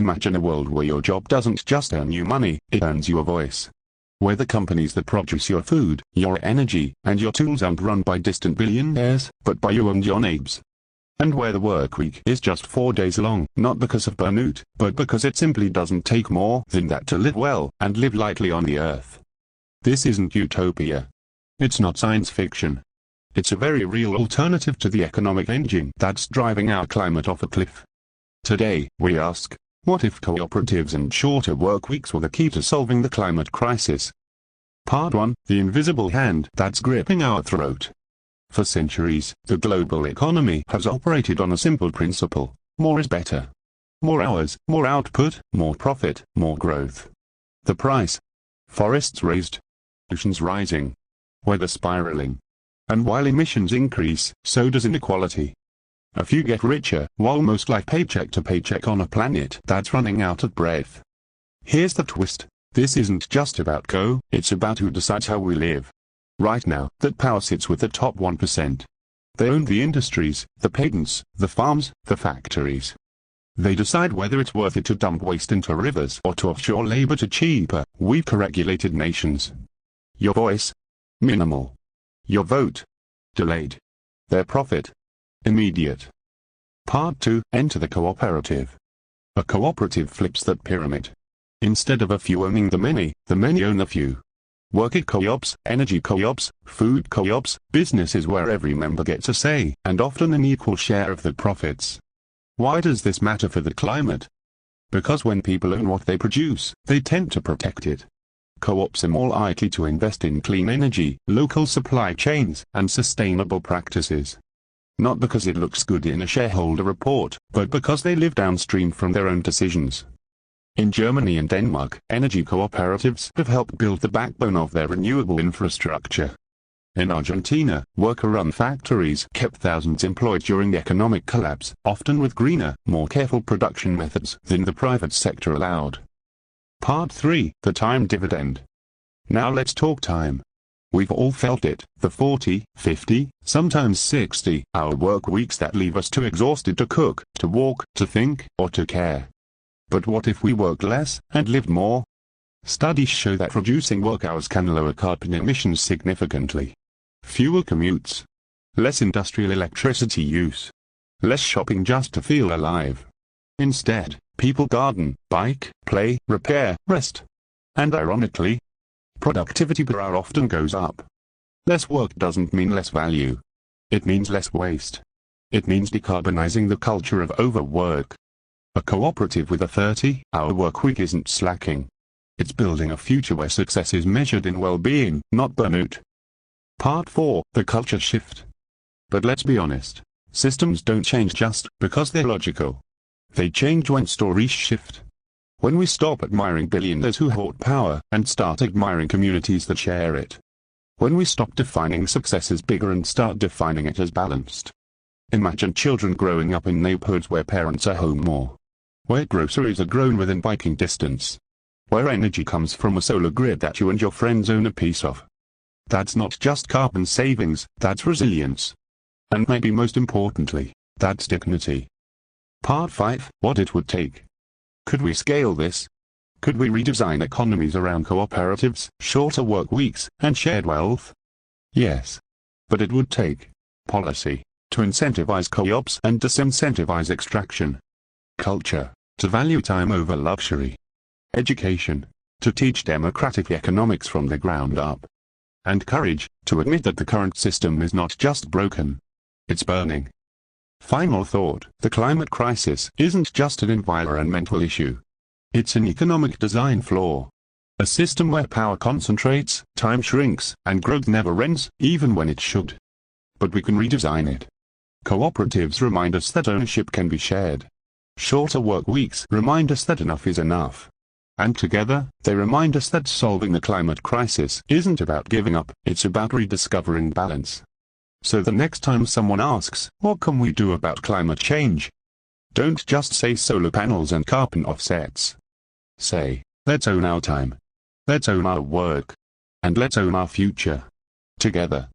Imagine a world where your job doesn't just earn you money, it earns you a voice. Where the companies that produce your food, your energy, and your tools aren't run by distant billionaires, but by you and your neighbors. And where the work week is just 4 days long, not because of burnout, but because it simply doesn't take more than that to live well, and live lightly on the earth. This isn't utopia. It's not science fiction. It's a very real alternative to the economic engine that's driving our climate off a cliff. Today, we ask, what if cooperatives and shorter work weeks were the key to solving the climate crisis? Part 1, the invisible hand that's gripping our throat. For centuries, the global economy has operated on a simple principle: more is better. More hours, more output, more profit, more growth. The price? Forests raised. Oceans rising. Weather spiraling. And while emissions increase, so does inequality. A few get richer, while most live paycheck to paycheck on a planet that's running out of breath. Here's the twist. This isn't just about it's about who decides how we live. Right now, that power sits with the top 1%. They own the industries, the patents, the farms, the factories. They decide whether it's worth it to dump waste into rivers or to offshore labor to cheaper, weaker regulated nations. Your voice? Minimal. Your vote? Delayed. Their profit? Immediate. Part 2, enter the cooperative. A cooperative flips that pyramid. Instead of a few owning the many own the few. Worker co-ops, energy co-ops, food co-ops, businesses where every member gets a say, and often an equal share of the profits. Why does this matter for the climate? Because when people own what they produce, they tend to protect it. Co-ops are more likely to invest in clean energy, local supply chains, and sustainable practices. Not because it looks good in a shareholder report, but because they live downstream from their own decisions. In Germany and Denmark, energy cooperatives have helped build the backbone of their renewable infrastructure. In Argentina, worker-run factories kept thousands employed during the economic collapse, often with greener, more careful production methods than the private sector allowed. Part 3, the time dividend. Now let's talk time. We've all felt it, the 40, 50, sometimes 60-hour work weeks that leave us too exhausted to cook, to walk, to think, or to care. But what if we worked less, and lived more? Studies show that reducing work hours can lower carbon emissions significantly. Fewer commutes. Less industrial electricity use. Less shopping just to feel alive. Instead, people garden, bike, play, repair, rest. And ironically, productivity per hour often goes up. Less work doesn't mean less value. It means less waste. It means decarbonizing the culture of overwork. A cooperative with a 30-hour work week isn't slacking. It's building a future where success is measured in well-being, not burnout. Part 4, the culture shift. But let's be honest, systems don't change just because they're logical. They change when stories shift. When we stop admiring billionaires who hoard power, and start admiring communities that share it. When we stop defining success as bigger and start defining it as balanced. Imagine children growing up in neighborhoods where parents are home more. Where groceries are grown within biking distance. Where energy comes from a solar grid that you and your friends own a piece of. That's not just carbon savings, that's resilience. And maybe most importantly, that's dignity. Part 5, what it would take. Could we scale this? Could we redesign economies around cooperatives, shorter work weeks, and shared wealth? Yes. But it would take policy to incentivize co-ops and disincentivize extraction. Culture to value time over luxury. Education to teach democratic economics from the ground up. And courage to admit that the current system is not just broken. It's burning. Final thought, the climate crisis isn't just an environmental issue. It's an economic design flaw. A system where power concentrates, time shrinks, and growth never ends, even when it should. But we can redesign it. Cooperatives remind us that ownership can be shared. Shorter work weeks remind us that enough is enough. And together, they remind us that solving the climate crisis isn't about giving up, it's about rediscovering balance. So the next time someone asks, what can we do about climate change? Don't just say solar panels and carbon offsets. Say, let's own our time. Let's own our work. And let's own our future. Together.